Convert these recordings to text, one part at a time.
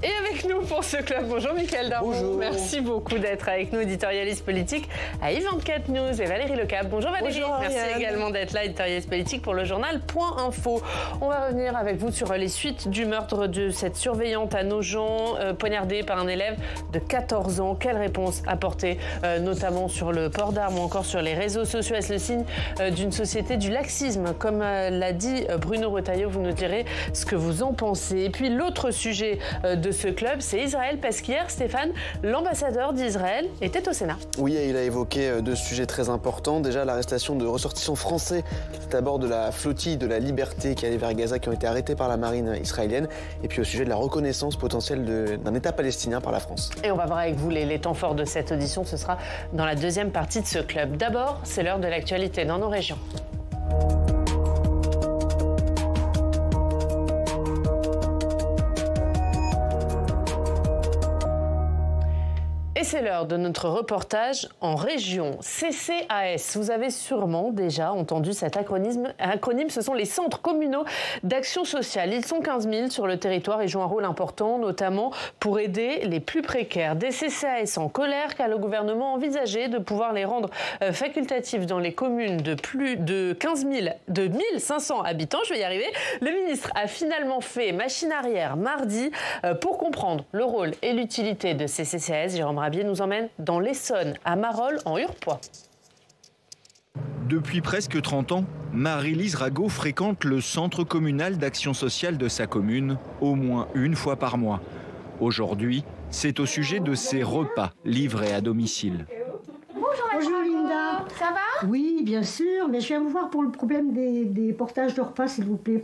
Et avec nous pour ce club, bonjour Mickaël Darmon. Bonjour. Merci beaucoup d'être avec nous, éditorialiste politique à i24 News, et Valérie Lecap. Bonjour Valérie. Bonjour, merci Ariane. également d'être là, éditorialiste politique pour le journal Point Info. On va revenir avec vous sur les suites du meurtre de cette surveillante à Nogent, poignardée par un élève de 14 ans. Quelle réponse apporter, notamment sur le port d'armes ou encore sur les réseaux sociaux? Est-ce le signe d'une société du laxisme? Comme l'a dit Bruno Retailleau, vous nous direz ce que vous en pensez. Et puis l'autre sujet de ce club, c'est Israël, parce qu'hier, Stéphane, l'ambassadeur d'Israël, était au Sénat. Oui, il a évoqué deux sujets très importants. Déjà, l'arrestation de ressortissants français qui étaient à bord de la flottille de la Liberté qui allait vers Gaza, qui ont été arrêtés par la marine israélienne. Et puis au sujet de la reconnaissance potentielle d'un État palestinien par la France. Et on va voir avec vous les temps forts de cette audition. Ce sera dans la deuxième partie de ce club. D'abord, c'est l'heure de l'actualité dans nos régions. Et c'est l'heure de notre reportage en région. CCAS, vous avez sûrement déjà entendu cet acronyme. Ce sont les centres communaux d'action sociale. Ils sont 15 000 sur le territoire et jouent un rôle important, notamment pour aider les plus précaires. Des CCAS en colère car le gouvernement envisageait de pouvoir les rendre facultatifs dans les communes de plus de 1500 habitants. Je vais y arriver. Le ministre a finalement fait machine arrière mardi pour comprendre le rôle et l'utilité de ces CCAS. Jérôme Rabier nous emmène dans l'Essonne, à Marolles, en Hurepoix. Depuis presque 30 ans, Marie-Lise Rago fréquente le centre communal d'action sociale de sa commune au moins une fois par mois. Aujourd'hui, c'est au sujet de ses repas livrés à domicile. Bonjour Linda. Ça va? Oui, bien sûr, mais je viens vous voir pour le problème des portages de repas, s'il vous plaît.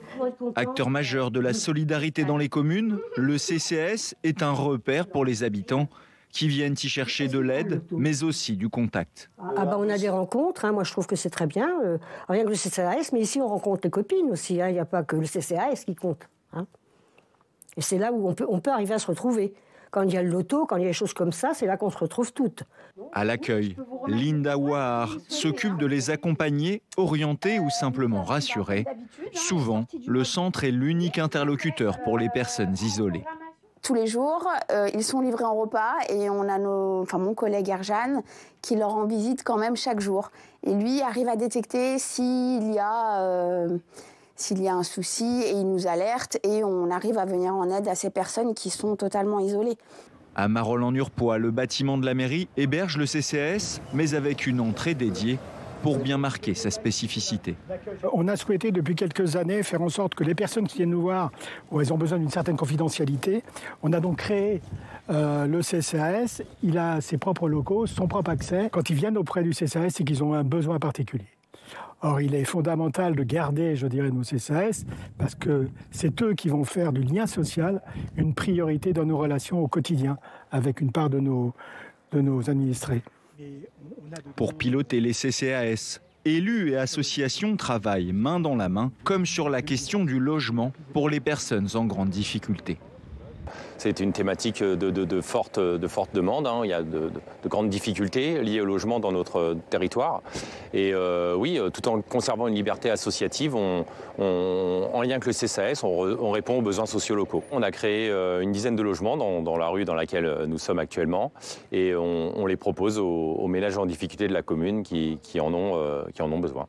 Acteur majeur de la solidarité dans les communes, le CCAS est un repère pour les habitants qui viennent y chercher de l'aide, mais aussi du contact. On a des rencontres, moi je trouve que c'est très bien, rien que le CCAS, mais ici on rencontre les copines aussi, il n'y a pas que le CCAS qui compte. Et c'est là où on peut arriver à se retrouver. Quand il y a le loto, quand il y a des choses comme ça, c'est là qu'on se retrouve toutes. À l'accueil, Linda Ouahar s'occupe de les accompagner, orienter ou simplement rassurer. Souvent, le centre est l'unique interlocuteur pour les personnes isolées. Tous les jours, ils sont livrés en repas et on a mon collègue Erjan qui leur rend visite quand même chaque jour. Et lui arrive à détecter s'il y a un souci et il nous alerte et on arrive à venir en aide à ces personnes qui sont totalement isolées. À Marolles-en-Hurepoix, le bâtiment de la mairie héberge le CCAS, mais avec une entrée dédiée pour bien marquer sa spécificité. On a souhaité depuis quelques années faire en sorte que les personnes qui viennent nous voir, où elles ont besoin d'une certaine confidentialité, on a donc créé le CCAS. Il a ses propres locaux, son propre accès. Quand ils viennent auprès du CCAS, c'est qu'ils ont un besoin particulier. Or, il est fondamental de garder, je dirais, nos CCAS, parce que c'est eux qui vont faire du lien social une priorité dans nos relations au quotidien avec une part de nos administrés. Pour piloter les CCAS, élus et associations travaillent main dans la main, comme sur la question du logement pour les personnes en grande difficulté. C'est une thématique de forte demande. Il y a de grandes difficultés liées au logement dans notre territoire. Et oui, tout en conservant une liberté associative, en lien avec le CCAS, on répond aux besoins sociaux locaux. On a créé une dizaine de logements dans la rue dans laquelle nous sommes actuellement. Et on les propose aux ménages en difficulté de la commune qui en ont besoin.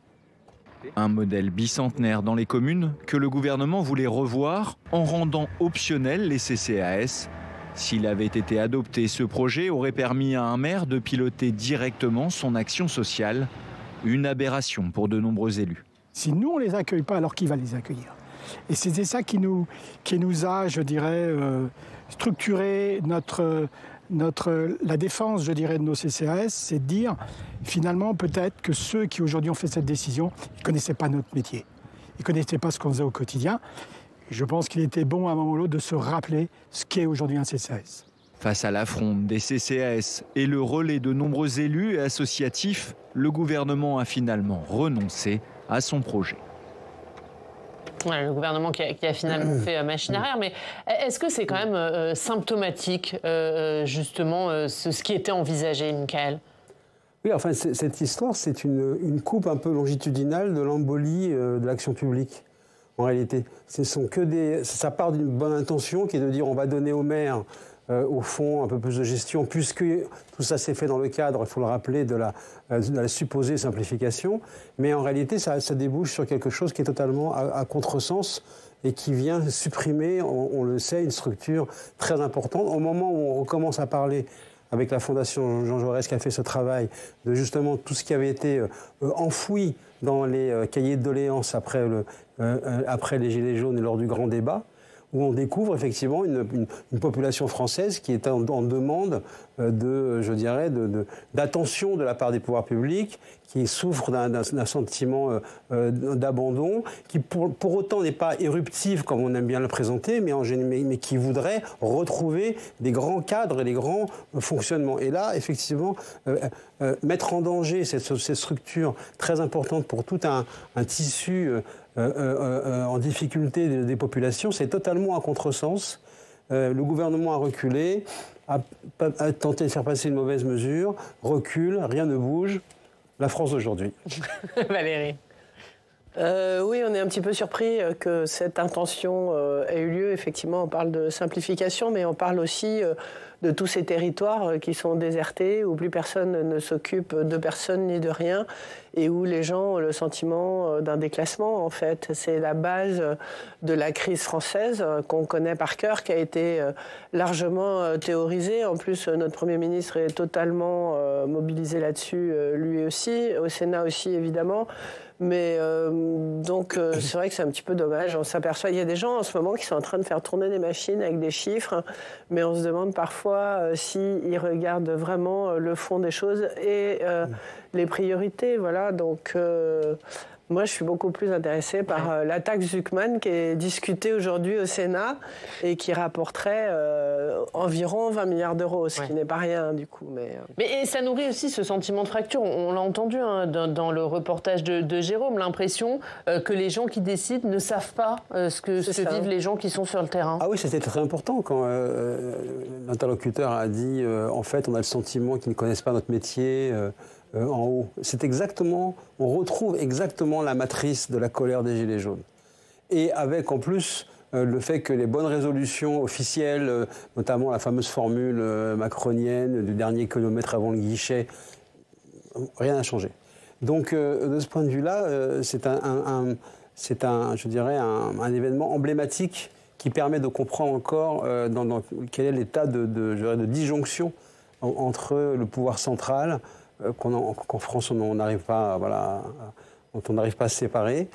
Un modèle bicentenaire dans les communes que le gouvernement voulait revoir en rendant optionnels les CCAS. S'il avait été adopté, ce projet aurait permis à un maire de piloter directement son action sociale. Une aberration pour de nombreux élus. Si nous, on ne les accueille pas, alors qui va les accueillir? Et c'était ça qui nous a, je dirais, structuré la défense, je dirais, de nos CCAS, c'est de dire, finalement, peut-être que ceux qui aujourd'hui ont fait cette décision, ils ne connaissaient pas notre métier. Ils ne connaissaient pas ce qu'on faisait au quotidien. Et je pense qu'il était bon, à un moment ou l'autre, de se rappeler ce qu'est aujourd'hui un CCAS. Face à l'affront des CCAS et le relais de nombreux élus et associatifs, le gouvernement a finalement renoncé à son projet. Ouais, le gouvernement qui a finalement fait machine arrière, mais est-ce que c'est quand même symptomatique, justement, ce qui était envisagé, Mickaël? Oui, enfin, cette histoire, c'est une coupe un peu longitudinale de l'embolie de l'action publique. en réalité. Ça part d'une bonne intention qui est de dire on va donner aux maires, au fond, un peu plus de gestion, puisque tout ça s'est fait dans le cadre, il faut le rappeler, de la supposée simplification. Mais en réalité, ça débouche sur quelque chose qui est totalement à contresens et qui vient supprimer, on le sait, une structure très importante. Au moment où on recommence à parler avec la Fondation Jean Jaurès qui a fait ce travail, de justement tout ce qui avait été enfoui dans les cahiers de doléances après les Gilets jaunes et lors du grand débat, où on découvre effectivement une population française qui est en demande d'attention de la part des pouvoirs publics, qui souffre d'un sentiment d'abandon, qui pour autant n'est pas éruptif comme on aime bien le présenter, mais qui voudrait retrouver des grands cadres et des grands fonctionnements. Et là, effectivement, mettre en danger cette structure très importante pour tout un tissu en difficulté des populations, c'est totalement à contresens. Le gouvernement a reculé, a tenté de faire passer une mauvaise mesure, recule, rien ne bouge. La France d'aujourd'hui. Valérie. Oui, on est un petit peu surpris que cette intention ait eu lieu. Effectivement, on parle de simplification, mais on parle aussi de tous ces territoires qui sont désertés, où plus personne ne s'occupe de personne ni de rien, et où les gens ont le sentiment d'un déclassement, en fait. C'est la base de la crise française qu'on connaît par cœur, qui a été largement théorisée. En plus, notre Premier ministre est totalement mobilisé là-dessus, lui aussi, au Sénat aussi, évidemment. Mais donc c'est vrai que c'est un petit peu dommage. On s'aperçoit, il y a des gens en ce moment qui sont en train de faire tourner des machines avec des chiffres, mais on se demande parfois s'ils regardent vraiment le fond des choses et les priorités. Voilà, donc moi je suis beaucoup plus intéressée par la taxe Zuckman qui est discutée aujourd'hui au Sénat et qui rapporterait environ 20 milliards d'euros, ce qui n'est pas rien du coup. Mais ça nourrit aussi ce sentiment de fracture. On l'a entendu dans le reportage de Jérôme, l'impression que les gens qui décident ne savent pas ce que vivent les gens qui sont sur le terrain. Ah oui, c'était très important quand l'interlocuteur a dit en fait on a le sentiment qu'ils ne connaissent pas notre métier en haut. C'est exactement, on retrouve exactement la matrice de la colère des Gilets jaunes. Et avec en plus le fait que les bonnes résolutions officielles, notamment la fameuse formule macronienne du dernier kilomètre avant le guichet, rien n'a changé. Donc de ce point de vue-là, c'est je dirais un événement emblématique qui permet de comprendre encore quel est l'état de disjonction entre le pouvoir central qu'en France on n'arrive pas, dont on n'arrive pas à se séparer,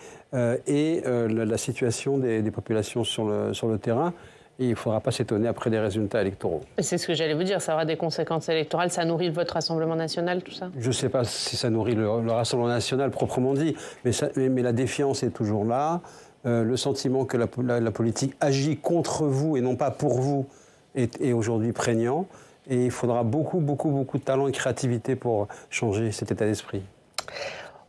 et la situation des populations sur le terrain. Et il ne faudra pas s'étonner après des résultats électoraux. C'est ce que j'allais vous dire, ça aura des conséquences électorales. Ça nourrit votre Rassemblement national, tout ça ? Je ne sais pas si ça nourrit le Rassemblement national proprement dit, mais la défiance est toujours là. Le sentiment que la politique agit contre vous et non pas pour vous est aujourd'hui prégnant. Et il faudra beaucoup de talent et de créativité pour changer cet état d'esprit.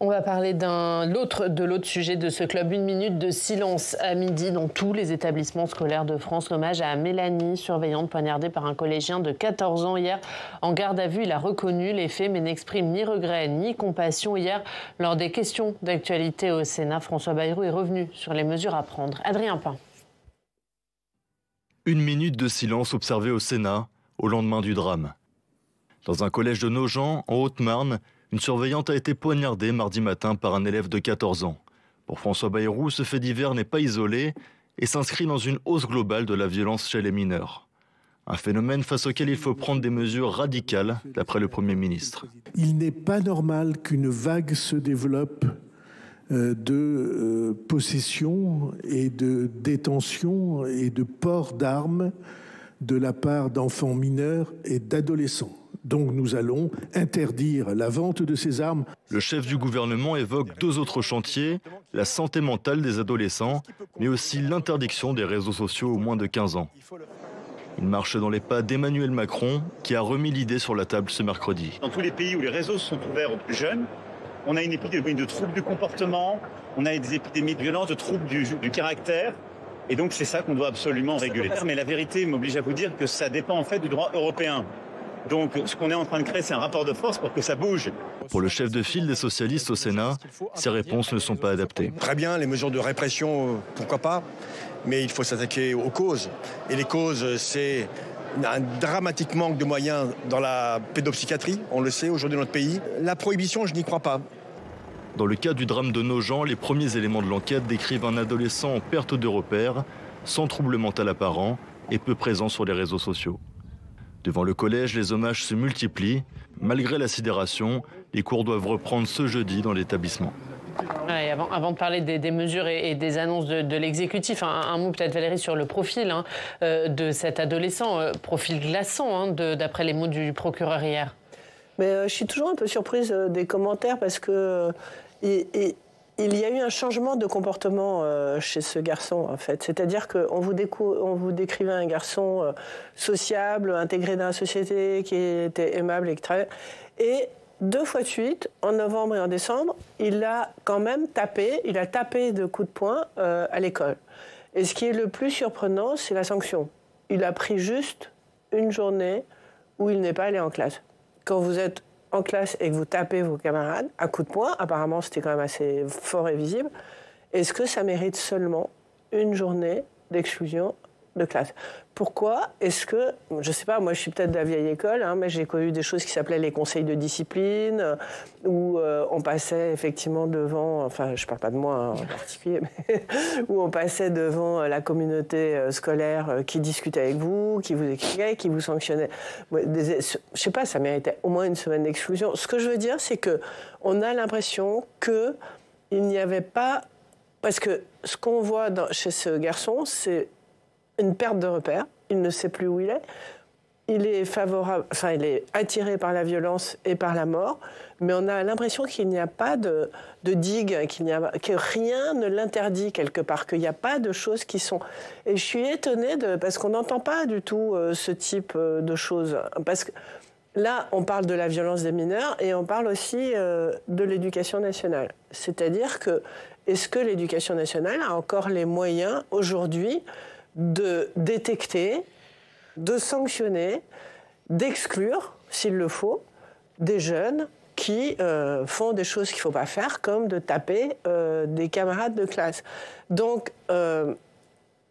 On va parler de l'autre sujet de ce club. 1 minute de silence à midi dans tous les établissements scolaires de France. L'hommage à Mélanie, surveillante poignardée par un collégien de 14 ans hier. En garde à vue, il a reconnu les faits mais n'exprime ni regret ni compassion. Hier, lors des questions d'actualité au Sénat, François Bayrou est revenu sur les mesures à prendre. Adrien Pain. 1 minute de silence observée au Sénat au lendemain du drame. Dans un collège de Nogent, en Haute-Marne, une surveillante a été poignardée mardi matin par un élève de 14 ans. Pour François Bayrou, ce fait divers n'est pas isolé et s'inscrit dans une hausse globale de la violence chez les mineurs. Un phénomène face auquel il faut prendre des mesures radicales, d'après le Premier ministre. Il n'est pas normal qu'une vague se développe de possession et de détention et de port d'armes de la part d'enfants mineurs et d'adolescents. Donc nous allons interdire la vente de ces armes. Le chef du gouvernement évoque 2 autres chantiers, la santé mentale des adolescents, mais aussi l'interdiction des réseaux sociaux aux moins de 15 ans. Il marche dans les pas d'Emmanuel Macron, qui a remis l'idée sur la table ce mercredi. Dans tous les pays où les réseaux sont ouverts aux plus jeunes, on a une épidémie de troubles du comportement, on a des épidémies de violence, de troubles du caractère. Et donc c'est ça qu'on doit absolument réguler. Mais la vérité m'oblige à vous dire que ça dépend en fait du droit européen. Donc ce qu'on est en train de créer, c'est un rapport de force pour que ça bouge. Pour le chef de file des socialistes au Sénat, ces réponses ne sont pas adaptées. Très bien, les mesures de répression, pourquoi pas, mais il faut s'attaquer aux causes. Et les causes, c'est un dramatique manque de moyens dans la pédopsychiatrie, on le sait aujourd'hui dans notre pays. La prohibition, je n'y crois pas. Dans le cas du drame de Nogent, les premiers éléments de l'enquête décrivent un adolescent en perte de repères, sans trouble mental apparent et peu présent sur les réseaux sociaux. Devant le collège, les hommages se multiplient. Malgré la sidération, les cours doivent reprendre ce jeudi dans l'établissement. Ouais, avant de parler des mesures et des annonces de l'exécutif, un mot peut-être Valérie sur le profil de cet adolescent, profil glaçant d'après les mots du procureur hier. Mais je suis toujours un peu surprise des commentaires parce que il y a eu un changement de comportement chez ce garçon, en fait. C'est-à-dire qu'on vous décrivait un garçon sociable, intégré dans la société, qui était aimable, etc. Et 2 fois de suite, en novembre et en décembre, il a quand même tapé de coups de poing à l'école. Et ce qui est le plus surprenant, c'est la sanction. Il a pris juste une journée où il n'est pas allé en classe. Quand vous êtes en classe et que vous tapez vos camarades à coups de poing, apparemment c'était quand même assez fort et visible, est-ce que ça mérite seulement une journée d'exclusion de classe? Pourquoi est-ce que, je ne sais pas, moi je suis peut-être de la vieille école, mais j'ai connu des choses qui s'appelaient les conseils de discipline, où on passait effectivement devant, enfin je ne parle pas de moi en particulier, mais où on passait devant la communauté scolaire qui discutait avec vous, qui vous expliquait, qui vous sanctionnait. Je ne sais pas, ça méritait au moins une semaine d'exclusion. Ce que je veux dire, c'est qu'on a l'impression qu'il n'y avait pas... Parce que ce qu'on voit chez ce garçon, c'est une perte de repère, il ne sait plus où il est. Il est il est attiré par la violence et par la mort, mais on a l'impression qu'il n'y a pas de digue, que rien ne l'interdit quelque part, qu'il n'y a pas de choses qui sont... Et je suis étonnée parce qu'on n'entend pas du tout ce type de choses. Parce que là, on parle de la violence des mineurs et on parle aussi de l'éducation nationale. C'est-à-dire que, est-ce que l'éducation nationale a encore les moyens aujourd'hui de détecter, de sanctionner, d'exclure, s'il le faut, des jeunes qui font des choses qu'il ne faut pas faire, comme de taper des camarades de classe. Donc,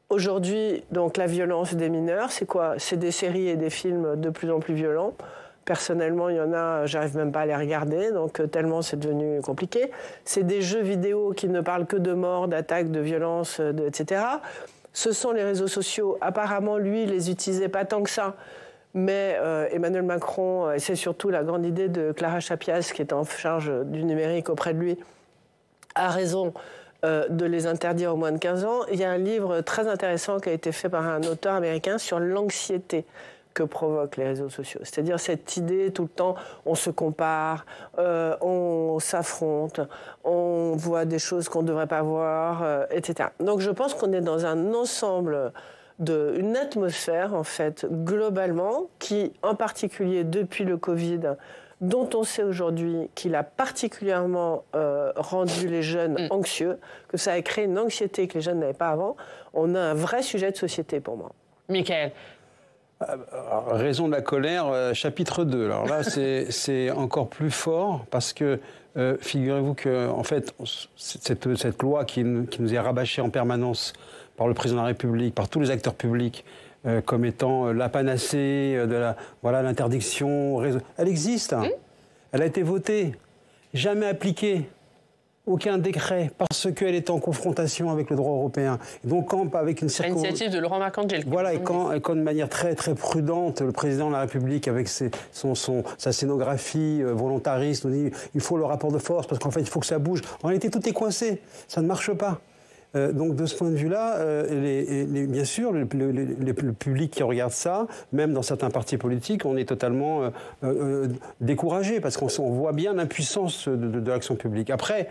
aujourd'hui, la violence des mineurs, c'est quoi? C'est des séries et des films de plus en plus violents. Personnellement, il y en a, j'arrive même pas à les regarder, donc tellement c'est devenu compliqué. C'est des jeux vidéo qui ne parlent que de mort, d'attaques, de violences, etc. Ce sont les réseaux sociaux. Apparemment, lui, il les utilisait pas tant que ça. Mais Emmanuel Macron, et c'est surtout la grande idée de Clara Chapias, qui est en charge du numérique auprès de lui, a raison de les interdire aux moins de 15 ans. Il y a un livre très intéressant qui a été fait par un auteur américain sur l'anxiété que provoquent les réseaux sociaux. C'est-à-dire cette idée, tout le temps, on se compare, on s'affronte, on voit des choses qu'on ne devrait pas voir, etc. Donc je pense qu'on est dans un ensemble, une atmosphère, en fait, globalement, qui, en particulier depuis le Covid, dont on sait aujourd'hui qu'il a particulièrement rendu les jeunes anxieux, que ça a créé une anxiété que les jeunes n'avaient pas avant. On a un vrai sujet de société, pour moi. Michael. Raison de la colère, chapitre 2. Alors là, c'est encore plus fort parce que figurez-vous que, en fait, cette loi qui nous est rabâchée en permanence par le président de la République, par tous les acteurs publics, comme étant la panacée de l'interdiction, elle existe. Elle a été votée, jamais appliquée. Aucun décret, parce qu'elle est en confrontation avec le droit européen. Et donc, avec une l'initiative de Laurent Marcangel. Voilà, et quand de manière très, très prudente, le président de la République, avec sa scénographie volontariste, nous dit il faut le rapport de force, parce qu'en fait, il faut que ça bouge. En réalité, tout est coincé. Ça ne marche pas. Donc, de ce point de vue-là, bien sûr, le public qui regarde ça, même dans certains partis politiques, on est totalement découragé, parce qu'on voit bien l'impuissance de l'action publique. Après,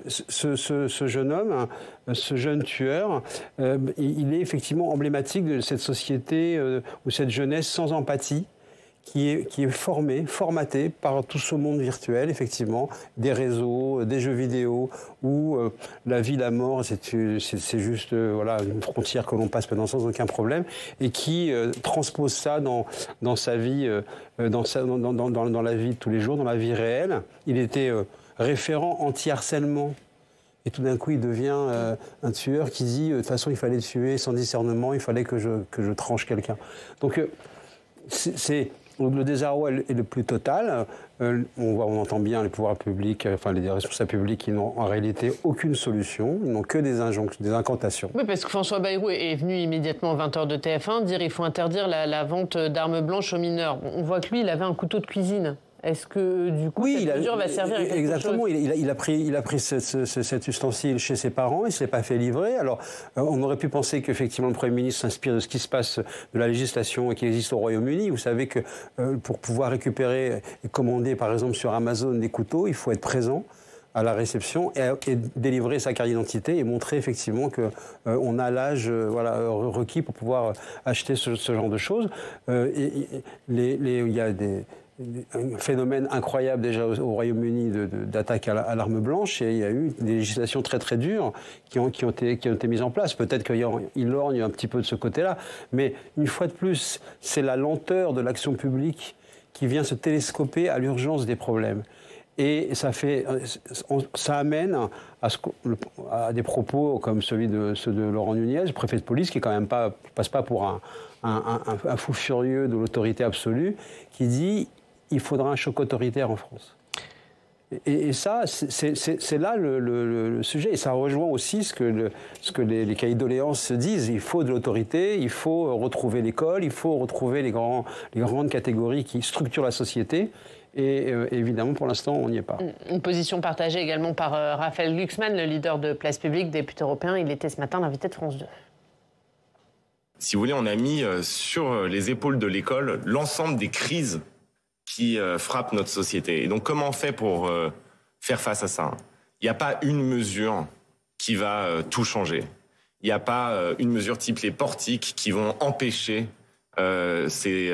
ce jeune homme, ce jeune tueur, il est effectivement emblématique de cette société ou cette jeunesse sans empathie, qui est formaté par tout ce monde virtuel, effectivement, des réseaux, des jeux vidéo, où la vie, la mort, c'est juste voilà, une frontière que l'on passe maintenant sans aucun problème, et qui transpose ça dans sa vie, dans la vie de tous les jours, dans la vie réelle. Il était référent anti-harcèlement. Et tout d'un coup, il devient un tueur qui dit de toute façon, il fallait tuer sans discernement, il fallait que je tranche quelqu'un. Donc, le désarroi est le plus total. On entend bien les pouvoirs publics, enfin les responsables publics qui n'ont en réalité aucune solution. Ils n'ont que des incantations. Oui, parce que François Bayrou est venu immédiatement aux 20h de TF1 dire qu'il faut interdire la vente d'armes blanches aux mineurs. On voit que lui, il avait un couteau de cuisine. Est-ce que, du coup, cette mesure va servir à quelque chose ? Exactement. Il a pris cet ustensile chez ses parents, il ne se l'est pas fait livrer. Alors, on aurait pu penser qu'effectivement, le Premier ministre s'inspire de ce qui se passe, de la législation qui existe au Royaume-Uni. Vous savez que pour pouvoir récupérer et commander, par exemple, sur Amazon des couteaux, il faut être présent à la réception et délivrer sa carte d'identité et montrer effectivement qu'on a l'âge requis pour pouvoir acheter ce genre de choses. Il y a un phénomène incroyable déjà au Royaume-Uni d'attaque à l'arme blanche, et il y a eu des législations très très dures qui ont été mises en place. Peut-être qu'il lorgne un petit peu de ce côté-là, mais une fois de plus, c'est la lenteur de l'action publique qui vient se télescoper à l'urgence des problèmes. Et ça amène à des propos comme ceux de Laurent Nunez, préfet de police, qui quand même passe pas pour un fou furieux de l'autorité absolue, qui dit il faudra un choc autoritaire en France. Et ça, c'est là le sujet. Et ça rejoint aussi ce que les cahiers de doléances disent. Il faut de l'autorité, il faut retrouver l'école, il faut retrouver les grandes catégories qui structurent la société. Et évidemment, pour l'instant, on n'y est pas. Une position partagée également par Raphaël Glucksmann, le leader de Place Publique, député européen. Il était ce matin l'invité de France 2. Si vous voulez, on a mis sur les épaules de l'école l'ensemble des crises qui frappent notre société. Et donc, comment on fait pour faire face à ça ? Il n'y a pas une mesure qui va tout changer. Il n'y a pas une mesure type les portiques qui vont empêcher ces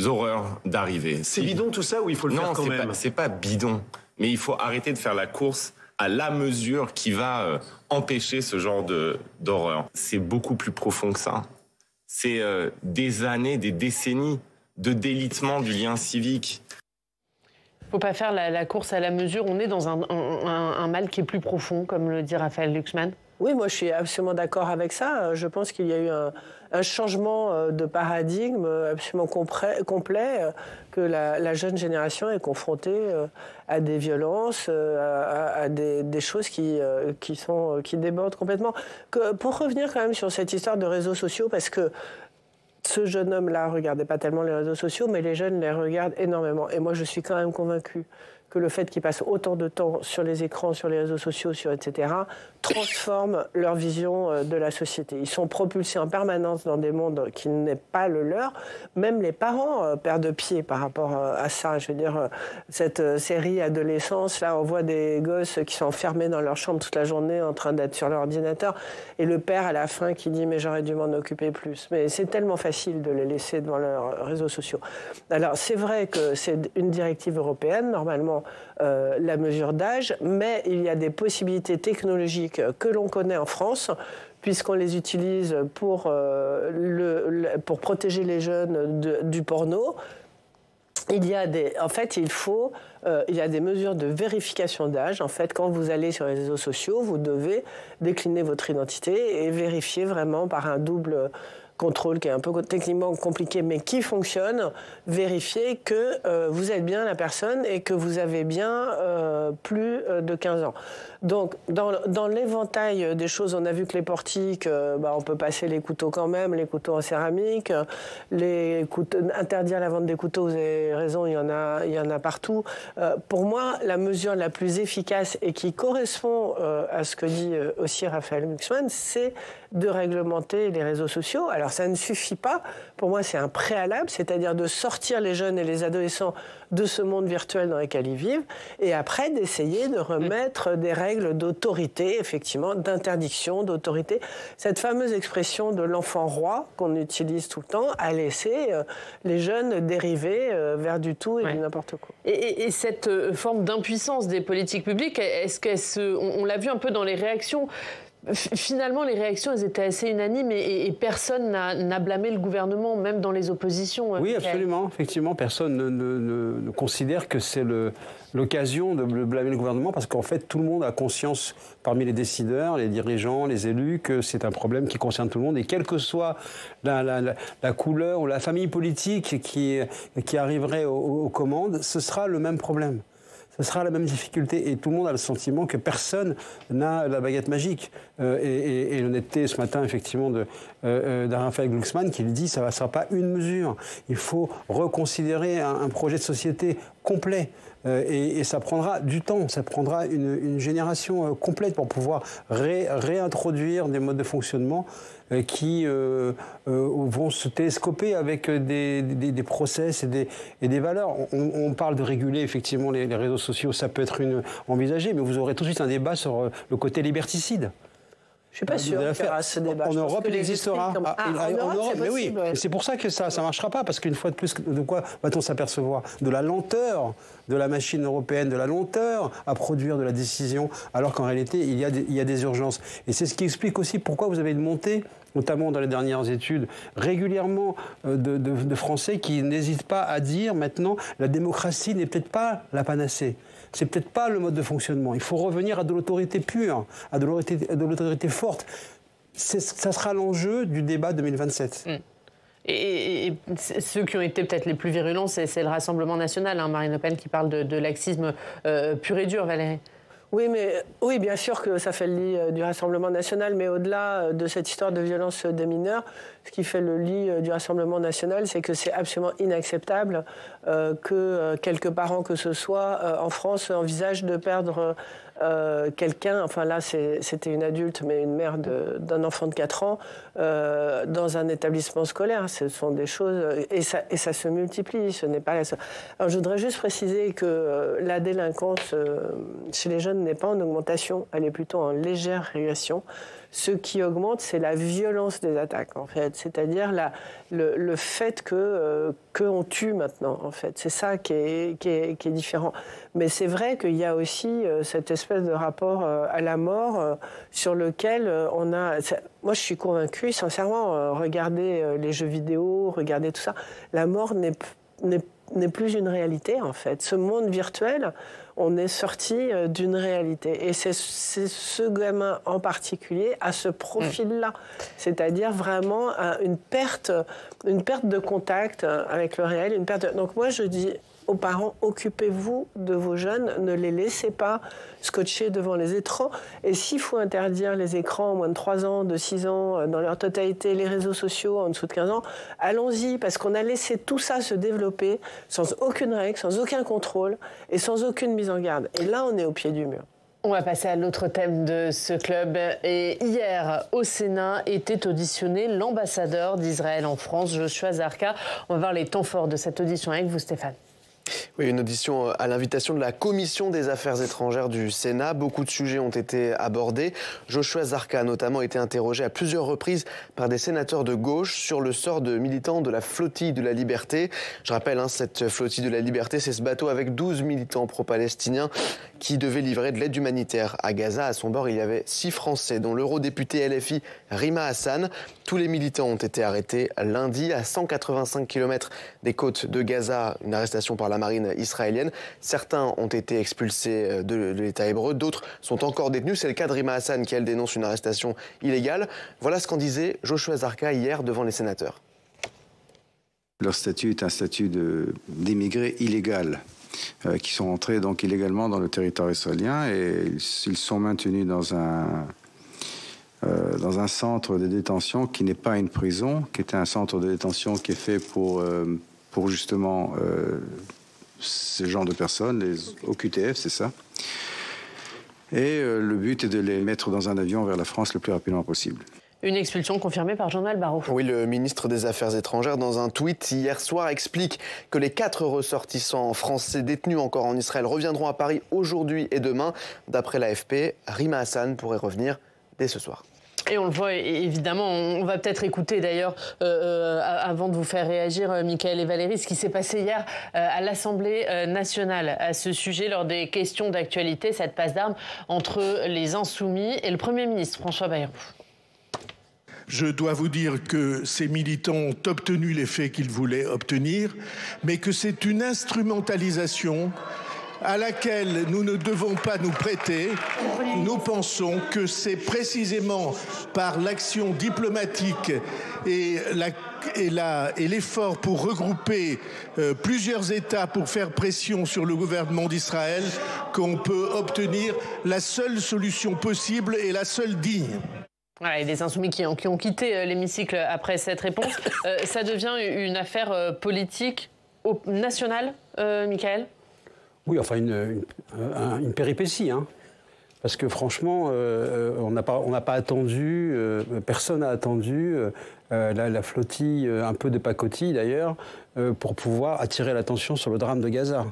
horreurs d'arriver. C'est bidon tout ça, ou il faut le faire quand même ? Non, c'est pas bidon. Mais il faut arrêter de faire la course à la mesure qui va empêcher ce genre d'horreur. C'est beaucoup plus profond que ça. C'est des années, des décennies de délitement du lien civique. Il ne faut pas faire la course à la mesure. On est dans un mal qui est plus profond, comme le dit Raphaël Glucksmann. Oui, moi je suis absolument d'accord avec ça. Je pense qu'il y a eu un changement de paradigme absolument complet, que la jeune génération est confrontée à des violences, à des choses qui débordent complètement. Pour revenir quand même sur cette histoire de réseaux sociaux, parce que ce jeune homme-là ne regardait pas tellement les réseaux sociaux, mais les jeunes les regardent énormément. Et moi, je suis quand même convaincue que le fait qu'ils passent autant de temps sur les écrans, sur les réseaux sociaux, etc., transforme leur vision de la société. Ils sont propulsés en permanence dans des mondes qui n'est pas le leur. Même les parents perdent pied par rapport à ça. Je veux dire, cette série Adolescence, là, on voit des gosses qui sont enfermés dans leur chambre toute la journée en train d'être sur leur ordinateur, et le père, à la fin, qui dit « mais j'aurais dû m'en occuper plus ». Mais c'est tellement facile de les laisser devant leurs réseaux sociaux. Alors, c'est vrai que c'est une directive européenne, normalement, la mesure d'âge, mais il y a des possibilités technologiques que l'on connaît en France, puisqu'on les utilise pour protéger les jeunes du porno. Il y a des mesures de vérification d'âge. En fait, quand vous allez sur les réseaux sociaux, vous devez décliner votre identité et vérifier vraiment par un double contrôle qui est un peu techniquement compliqué, mais qui fonctionne, vérifier que vous êtes bien la personne et que vous avez bien plus de 15 ans. Donc, dans l'éventail des choses, on a vu que les portiques, on peut passer les couteaux quand même, les couteaux en céramique, interdire la vente des couteaux, vous avez raison, il y en a partout. Pour moi, la mesure la plus efficace et qui correspond à ce que dit aussi Raphaël Glucksmann, c'est de réglementer les réseaux sociaux. Alors, Alors ça ne suffit pas, pour moi c'est un préalable, c'est-à-dire de sortir les jeunes et les adolescents de ce monde virtuel dans lequel ils vivent, et après d'essayer de remettre des règles d'autorité, effectivement, d'interdiction, d'autorité. Cette fameuse expression de l'enfant roi qu'on utilise tout le temps a laissé les jeunes dériver vers du tout et du n'importe quoi. Et cette forme d'impuissance des politiques publiques, est-ce on l'a vu un peu dans les réactions. Finalement, les réactions, elles étaient assez unanimes et personne n'a blâmé le gouvernement, même dans les oppositions. Oui, absolument. Effectivement, personne ne considère que c'est l'occasion de blâmer le gouvernement parce qu'en fait, tout le monde a conscience, parmi les décideurs, les dirigeants, les élus, que c'est un problème qui concerne tout le monde. Et quelle que soit la couleur ou la famille politique qui arriverait aux commandes, ce sera le même problème. Ce sera la même difficulté et tout le monde a le sentiment que personne n'a la baguette magique. Et l'honnêteté ce matin, effectivement, d'Alain Glucksmann qui dit ça ne sera pas une mesure. Il faut reconsidérer un projet de société complet. Et ça prendra du temps, ça prendra une génération complète pour pouvoir réintroduire des modes de fonctionnement qui vont se télescoper avec des process et des valeurs. On parle de réguler effectivement les réseaux sociaux, ça peut être envisagé, mais vous aurez tout de suite un débat sur le côté liberticide. Je ne suis pas sûr qu'il y aura ce débat. En Europe, il existera. En Europe, c'est possible. Oui. C'est pour ça que ça ne marchera pas, parce qu'une fois de plus, de quoi va-t-on s'apercevoir? De la lenteur de la machine européenne, de la lenteur à produire de la décision, alors qu'en réalité, il y a des urgences. Et c'est ce qui explique aussi pourquoi vous avez une montée, notamment dans les dernières études, régulièrement de Français qui n'hésitent pas à dire maintenant la démocratie n'est peut-être pas la panacée. C'est peut-être pas le mode de fonctionnement. Il faut revenir à de l'autorité pure, à de l'autorité forte. Ça sera l'enjeu du débat 2027. Et ceux qui ont été peut-être les plus virulents, c'est le Rassemblement national, hein, Marine Le Pen qui parle de laxisme pur et dur, Valérie. Oui, bien sûr que ça fait le lit du Rassemblement national, mais au-delà de cette histoire de violence des mineurs, ce qui fait le lit du Rassemblement national, c'est que c'est absolument inacceptable que quelques parents que ce soit en France envisagent de perdre quelqu'un, enfin là c'était une adulte, mais une mère d'un enfant de 4 ans, dans un établissement scolaire. Ce sont des choses, et ça se multiplie, ce n'est pas la seule. Alors je voudrais juste préciser que la délinquance chez les jeunes n'est pas en augmentation, elle est plutôt en légère régression. Ce qui augmente, c'est la violence des attaques, en fait. C'est-à-dire le fait qu'on tue maintenant, en fait. C'est ça qui est différent. Mais c'est vrai qu'il y a aussi cette espèce de rapport à la mort sur lequel on a... Moi, je suis convaincue, sincèrement, regardez les jeux vidéo, regardez tout ça. La mort n'est plus une réalité, en fait. Ce monde virtuel, on est sorti d'une réalité. Et c'est ce gamin en particulier à ce profil-là. C'est-à-dire vraiment une perte de contact avec le réel. Donc moi, je dis aux parents, occupez-vous de vos jeunes, ne les laissez pas scotcher devant les écrans. Et s'il faut interdire les écrans en moins de 3 ans, de 6 ans, dans leur totalité, les réseaux sociaux en dessous de 15 ans, allons-y, parce qu'on a laissé tout ça se développer sans aucune règle, sans aucun contrôle et sans aucune mise en garde. Et là, on est au pied du mur. On va passer à l'autre thème de ce club. Et hier, au Sénat, était auditionné l'ambassadeur d'Israël en France, Joshua Zarka. On va voir les temps forts de cette audition avec vous, Stéphane. Oui, une audition à l'invitation de la Commission des Affaires étrangères du Sénat. Beaucoup de sujets ont été abordés. Joshua Zarka a notamment été interrogé à plusieurs reprises par des sénateurs de gauche sur le sort de militants de la flottille de la liberté. Je rappelle, cette flottille de la liberté, c'est ce bateau avec 12 militants pro-palestiniens qui devait livrer de l'aide humanitaire à Gaza. À son bord, il y avait 6 Français, dont l'eurodéputée LFI Rima Hassan. Tous les militants ont été arrêtés lundi à 185 km des côtes de Gaza, une arrestation par la marine israélienne. Certains ont été expulsés de l'État hébreu, d'autres sont encore détenus. C'est le cas de Rima Hassan qui, elle, dénonce une arrestation illégale. Voilà ce qu'en disait Joshua Zarka hier devant les sénateurs. Leur statut est un statut d'immigrés illégaux qui sont entrés donc illégalement dans le territoire israélien et ils sont maintenus dans un centre de détention qui n'est pas une prison, qui est un centre de détention qui est fait pour justement ce genre de personnes, les OQTF, c'est ça. Et le but est de les mettre dans un avion vers la France le plus rapidement possible. Une expulsion confirmée par Jean-Noël Barrot. Oui, le ministre des Affaires étrangères, dans un tweet hier soir, explique que les 4 ressortissants français détenus encore en Israël reviendront à Paris aujourd'hui et demain. D'après l'AFP, Rima Hassan pourrait revenir dès ce soir. Et on le voit, évidemment, on va peut-être écouter d'ailleurs, avant de vous faire réagir, Mickaël et Valérie, ce qui s'est passé hier à l'Assemblée nationale à ce sujet, lors des questions d'actualité, cette passe d'armes entre les Insoumis et le Premier ministre, François Bayrou. Je dois vous dire que ces militants ont obtenu l'effet qu'ils voulaient obtenir, mais que c'est une instrumentalisation à laquelle nous ne devons pas nous prêter. Nous pensons que c'est précisément par l'action diplomatique et l'effort pour regrouper plusieurs États pour faire pression sur le gouvernement d'Israël qu'on peut obtenir la seule solution possible et la seule digne. Voilà, et des Insoumis qui ont quitté l'hémicycle après cette réponse. Ça devient une affaire politique nationale, Mickaël ? Oui, enfin une péripétie, hein. Parce que franchement, on n'a pas attendu, personne n'a attendu la flottille, un peu de pacotille d'ailleurs, pour pouvoir attirer l'attention sur le drame de Gaza.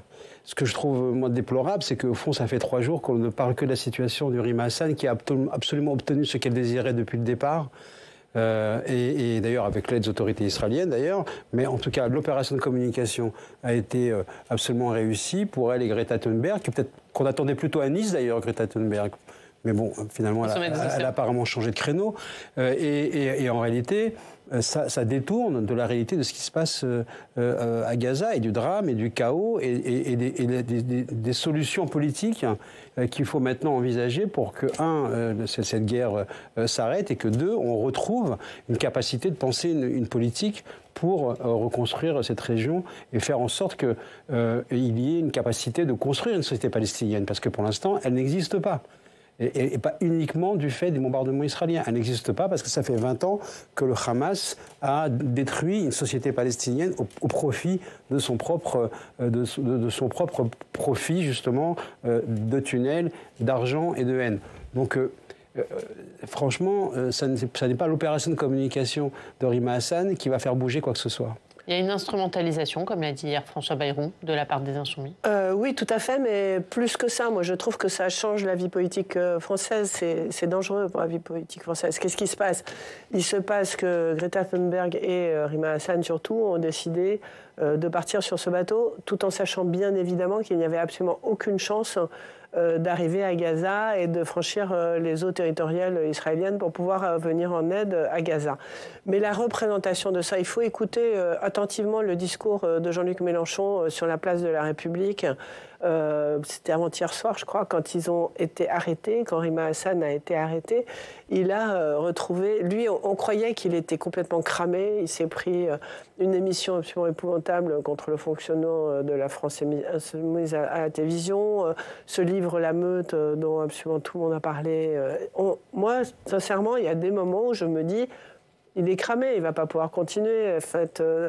Ce que je trouve, moi, déplorable, c'est qu'au fond, ça fait 3 jours qu'on ne parle que de la situation du Rima Hassan, qui a absolument obtenu ce qu'elle désirait depuis le départ. Et d'ailleurs avec l'aide des autorités israéliennes d'ailleurs, mais en tout cas l'opération de communication a été absolument réussie pour elle et Greta Thunberg, qu'on attendait plutôt à Nice d'ailleurs, Greta Thunberg. Mais bon, finalement, elle a apparemment changé de créneau. Et en réalité, ça détourne de la réalité de ce qui se passe à Gaza et du drame et du chaos et des solutions politiques qu'il faut maintenant envisager pour que, cette guerre s'arrête et que, 2, on retrouve une capacité de penser une politique pour reconstruire cette région et faire en sorte qu'il y ait une capacité de construire une société palestinienne. Parce que pour l'instant, elle n'existe pas. Et pas uniquement du fait des bombardements israéliens. Elle n'existe pas parce que ça fait 20 ans que le Hamas a détruit une société palestinienne au profit de son propre profit, justement, de tunnels, d'argent et de haine. Donc, franchement, ça n'est pas l'opération de communication de Rima Hassan qui va faire bouger quoi que ce soit. Il y a une instrumentalisation, comme l'a dit hier François Bayrou, de la part des Insoumis. Oui, tout à fait, mais plus que ça, moi je trouve que ça change la vie politique française. C'est dangereux pour la vie politique française. Qu'est-ce qui se passe ? Il se passe que Greta Thunberg et Rima Hassan surtout ont décidé de partir sur ce bateau, tout en sachant bien évidemment qu'il n'y avait absolument aucune chance d'arriver à Gaza et de franchir les eaux territoriales israéliennes pour pouvoir venir en aide à Gaza. Mais la représentation de ça, il faut écouter attentivement le discours de Jean-Luc Mélenchon sur la place de la République. C'était avant-hier soir, je crois, quand ils ont été arrêtés, quand Rima Hassan a été arrêté. Il a retrouvé... Lui, on croyait qu'il était complètement cramé. Il s'est pris une émission absolument épouvantable contre le fonctionnement de la France insoumise à la télévision. Ce livre, La Meute, dont absolument tout le monde a parlé. Moi, sincèrement, il y a des moments où je me dis... Il est cramé, il ne va pas pouvoir continuer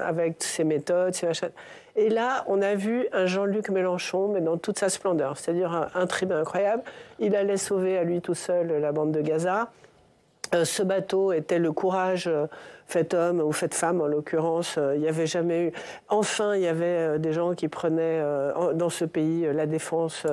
avec ses méthodes, ses machins. Et là, on a vu un Jean-Luc Mélenchon, mais dans toute sa splendeur, c'est-à-dire un tribun incroyable. Il allait sauver à lui tout seul la bande de Gaza. Ce bateau était le courage fait homme ou fait femme, en l'occurrence. Il n'y avait jamais eu... Enfin, il y avait des gens qui prenaient dans ce pays la défense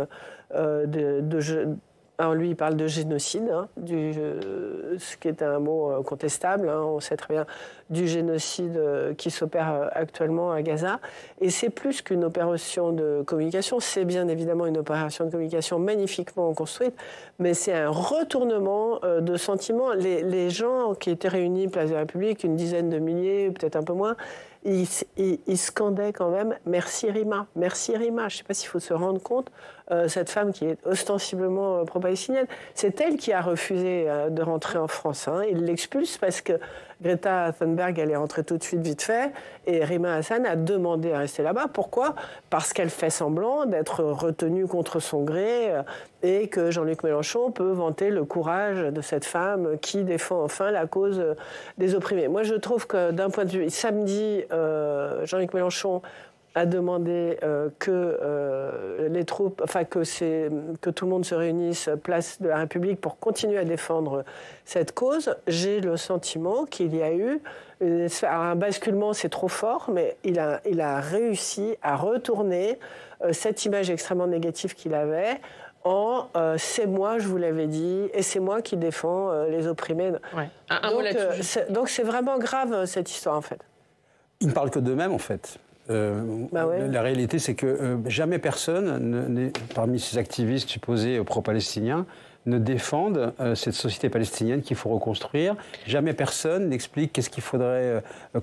Alors lui, il parle de génocide, ce qui est un mot contestable. On sait très bien du génocide qui s'opère actuellement à Gaza. Et c'est plus qu'une opération de communication. C'est bien évidemment une opération de communication magnifiquement construite, mais c'est un retournement de sentiments. Les gens qui étaient réunis place de la République, une dizaine de milliers, peut-être un peu moins, ils scandaient quand même « Merci Rima, merci Rima ». Je ne sais pas s'il faut se rendre compte, cette femme qui est ostensiblement pro-palestinienne, c'est elle qui a refusé de rentrer en France. Il l'expulse parce que Greta Thunberg, elle est rentrée tout de suite vite fait, et Rima Hassan a demandé à rester là-bas. Pourquoi ? Parce qu'elle fait semblant d'être retenue contre son gré et que Jean-Luc Mélenchon peut vanter le courage de cette femme qui défend enfin la cause des opprimés. Moi, je trouve que d'un point de vue... Samedi, Jean-Luc Mélenchon a demandé les troupes, que tout le monde se réunisse place de la République pour continuer à défendre cette cause, j'ai le sentiment qu'il y a eu un basculement, c'est trop fort, mais il a réussi à retourner cette image extrêmement négative qu'il avait en c'est moi, je vous l'avais dit, et c'est moi qui défends les opprimés. Ouais. Donc c'est vraiment grave cette histoire en fait. Ils ne parlent que d'eux-mêmes en fait. La réalité, c'est que jamais personne, parmi ces activistes supposés pro-palestiniens, ne défendent cette société palestinienne qu'il faut reconstruire. Jamais personne n'explique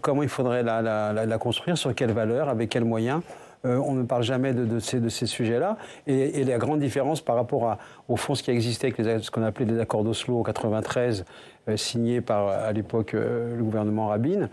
comment il faudrait la construire, sur quelles valeurs, avec quels moyens. On ne parle jamais de ces sujets-là. Et la grande différence par rapport au fond, ce qui existait avec ce qu'on appelait les accords d'Oslo en 1993, signés par, à l'époque, le gouvernement Rabin,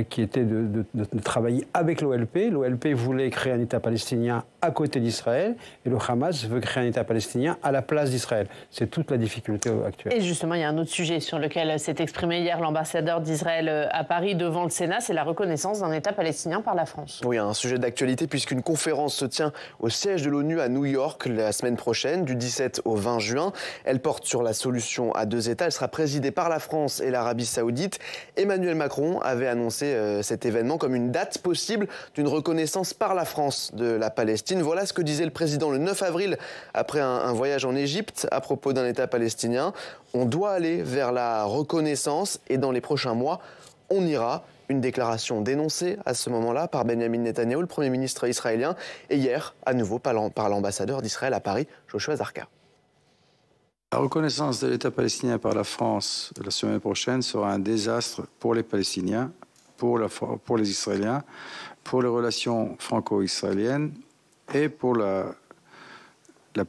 qui était de travailler avec l'OLP. L'OLP voulait créer un État palestinien à côté d'Israël, et le Hamas veut créer un État palestinien à la place d'Israël. C'est toute la difficulté actuelle. Et justement, il y a un autre sujet sur lequel s'est exprimé hier l'ambassadeur d'Israël à Paris devant le Sénat, c'est la reconnaissance d'un État palestinien par la France. Oui, un sujet d'actualité puisqu'une conférence se tient au siège de l'ONU à New York la semaine prochaine, du 17 au 20 juin. Elle porte sur la solution à deux États. Elle sera présidée par la France et l'Arabie Saoudite. Emmanuel Macron avait annoncé cet événement comme une date possible d'une reconnaissance par la France de la Palestine. Voilà ce que disait le président le 9 avril après un voyage en Égypte à propos d'un État palestinien. On doit aller vers la reconnaissance et dans les prochains mois, on ira. Une déclaration dénoncée à ce moment-là par Benjamin Netanyahou, le Premier ministre israélien, et hier, à nouveau, par l'ambassadeur d'Israël à Paris, Joshua Zarka. La reconnaissance de l'État palestinien par la France la semaine prochaine sera un désastre pour les Palestiniens, pour les Israéliens, pour les relations franco-israéliennes et pour la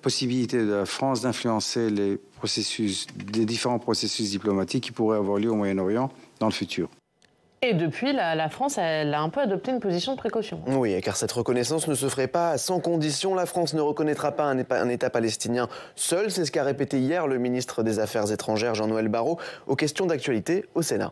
possibilité de la France d'influencer les différents processus diplomatiques qui pourraient avoir lieu au Moyen-Orient dans le futur. Et depuis, la France, elle a un peu adopté une position de précaution. Oui, car cette reconnaissance ne se ferait pas sans condition. La France ne reconnaîtra pas un État palestinien seul. C'est ce qu'a répété hier le ministre des Affaires étrangères, Jean-Noël Barrot, aux questions d'actualité au Sénat.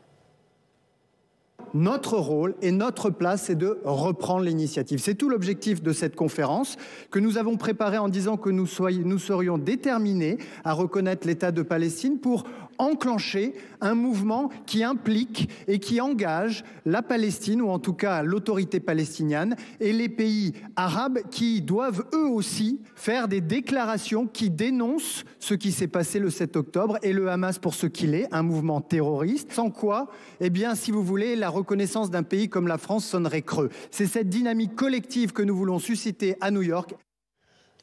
Notre rôle et notre place, c'est de reprendre l'initiative. C'est tout l'objectif de cette conférence que nous avons préparée en disant que nous serions déterminés à reconnaître l'État de Palestine pour enclencher un mouvement qui implique et qui engage la Palestine, ou en tout cas l'autorité palestinienne, et les pays arabes qui doivent eux aussi faire des déclarations qui dénoncent ce qui s'est passé le 7 octobre et le Hamas pour ce qu'il est, un mouvement terroriste. Sans quoi, eh bien, si vous voulez, la reconnaissance d'un pays comme la France sonnerait creux. C'est cette dynamique collective que nous voulons susciter à New York.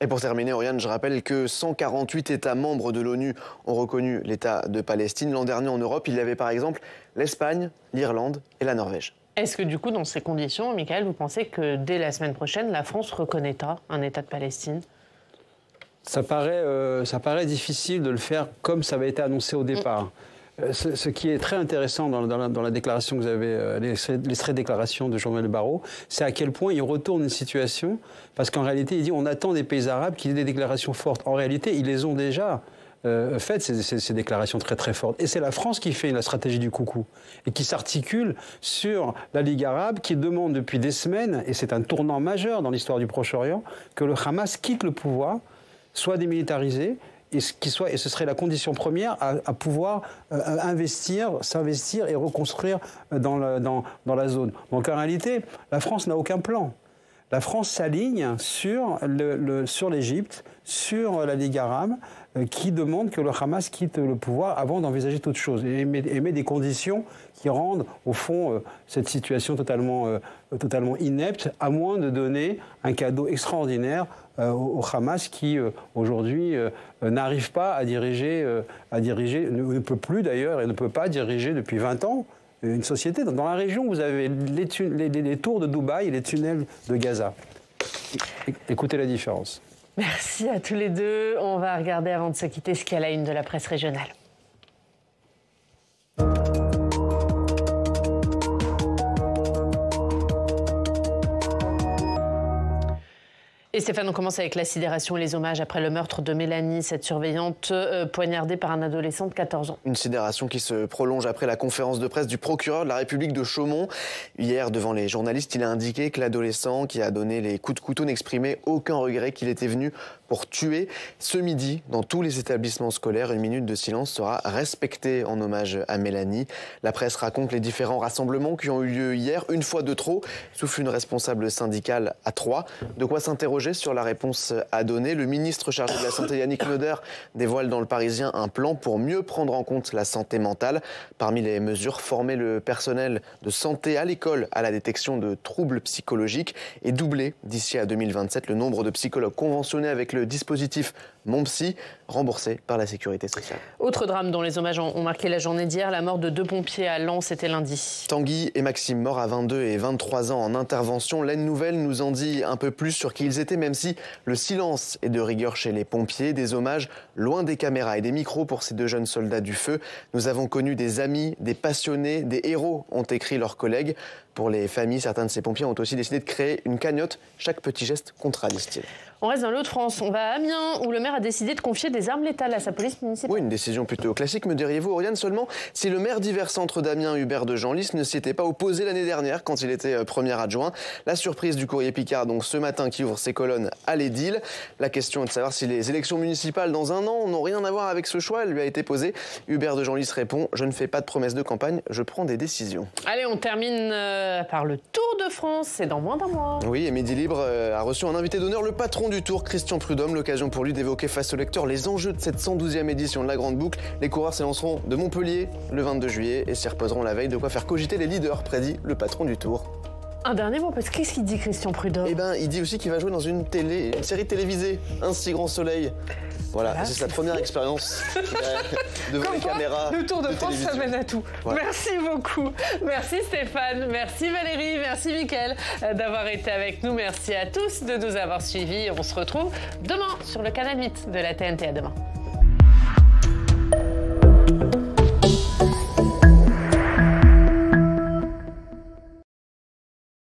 Et pour terminer, Oriane, je rappelle que 148 États membres de l'ONU ont reconnu l'État de Palestine. L'an dernier, en Europe, il y avait par exemple l'Espagne, l'Irlande et la Norvège. Est-ce que du coup, dans ces conditions, Michael, vous pensez que dès la semaine prochaine, la France reconnaîtra un État de Palestine ? Ça paraît difficile de le faire comme ça avait été annoncé au départ. Ce qui est très intéressant dans la déclaration que vous avez, l'extrait de déclaration de Jean-Noël Barrot, c'est à quel point il retourne une situation, parce qu'en réalité, il dit on attend des pays arabes qu'ils aient des déclarations fortes. En réalité, ils les ont déjà faites, ces déclarations très très fortes. Et c'est la France qui fait la stratégie du coucou, et qui s'articule sur la Ligue arabe, qui demande depuis des semaines, et c'est un tournant majeur dans l'histoire du Proche-Orient, que le Hamas quitte le pouvoir, soit démilitarisé, et ce serait la condition première à pouvoir s'investir et reconstruire dans la zone. Donc en réalité, la France n'a aucun plan. La France s'aligne sur l'Égypte, sur la Ligue arabe, qui demande que le Hamas quitte le pouvoir avant d'envisager toute chose et met des conditions qui rendent, au fond, cette situation totalement inepte, à moins de donner un cadeau extraordinaire au Hamas qui, aujourd'hui, n'arrive pas à diriger, ne peut plus d'ailleurs, et ne peut pas diriger depuis 20 ans, une société. Dans la région, vous avez les tours de Dubaï et les tunnels de Gaza. Écoutez la différence. Merci à tous les deux. On va regarder avant de se quitter ce qu'il y a à la une de la presse régionale. Et Stéphane, on commence avec la sidération et les hommages après le meurtre de Mélanie, cette surveillante poignardée par un adolescent de 14 ans. Une sidération qui se prolonge après la conférence de presse du procureur de la République de Chaumont. Hier, devant les journalistes, il a indiqué que l'adolescent qui a donné les coups de couteau n'exprimait aucun regret, qu'il était venu pour tuer. Ce midi, dans tous les établissements scolaires, une minute de silence sera respectée en hommage à Mélanie. La presse raconte les différents rassemblements qui ont eu lieu hier, une fois de trop, souffle une responsable syndicale à Troyes. De quoi s'interroger sur la réponse à donner. Le ministre chargé de la Santé, Yannick Noder, dévoile dans Le Parisien un plan pour mieux prendre en compte la santé mentale. Parmi les mesures, former le personnel de santé à l'école à la détection de troubles psychologiques et doubler d'ici à 2027 le nombre de psychologues conventionnés avec le dispositif Mon Psy, remboursé par la Sécurité sociale. Autre drame dont les hommages ont marqué la journée d'hier, la mort de 2 pompiers à Lens, c'était lundi. Tanguy et Maxime, morts à 22 et 23 ans en intervention. L'Aisne Nouvelle nous en dit un peu plus sur qui ils étaient, même si le silence est de rigueur chez les pompiers. Des hommages loin des caméras et des micros pour ces 2 jeunes soldats du feu. Nous avons connu des amis, des passionnés, des héros, ont écrit leurs collègues. Pour les familles, certains de ces pompiers ont aussi décidé de créer une cagnotte. Chaque petit geste comptera, disent-ils. On reste dans l'autre France. On va à Amiens, où le maire a décidé de confier des armes létales à sa police municipale. Oui, une décision plutôt classique, me diriez-vous, Oriane. Seulement, si le maire d'Hiver Centre d'Amiens, Hubert de Genlis, ne s'y était pas opposé l'année dernière, quand il était premier adjoint. La surprise du Courrier Picard, donc ce matin, qui ouvre ses colonnes à l'édile. La question est de savoir si les élections municipales dans un an n'ont rien à voir avec ce choix. Elle lui a été posée. Hubert de Genlis répond: je ne fais pas de promesses de campagne, je prends des décisions. Allez, on termine par le Tour de France. C'est dans moins d'un mois. Oui, et Midi Libre a reçu un invité d'honneur, le patron du Tour, Christian Prudhomme. L'occasion pour lui d'évoquer face aux lecteurs les enjeux de cette 112e édition de la Grande Boucle. Les coureurs s'élanceront de Montpellier le 22 juillet et s'y reposeront la veille, de quoi faire cogiter les leaders, prédit le patron du Tour. Un dernier mot, parce qu'est-ce qu'il dit, Christian Prudhomme? Eh ben, il dit aussi qu'il va jouer dans une série télévisée, Un si grand soleil. Voilà, c'est sa première expérience devant les caméras. Le Tour de France, ça mène à tout. Voilà. Merci beaucoup. Merci Stéphane, merci Valérie, merci Mickaël d'avoir été avec nous. Merci à tous de nous avoir suivis. On se retrouve demain sur le canal 8 de la TNT. À demain.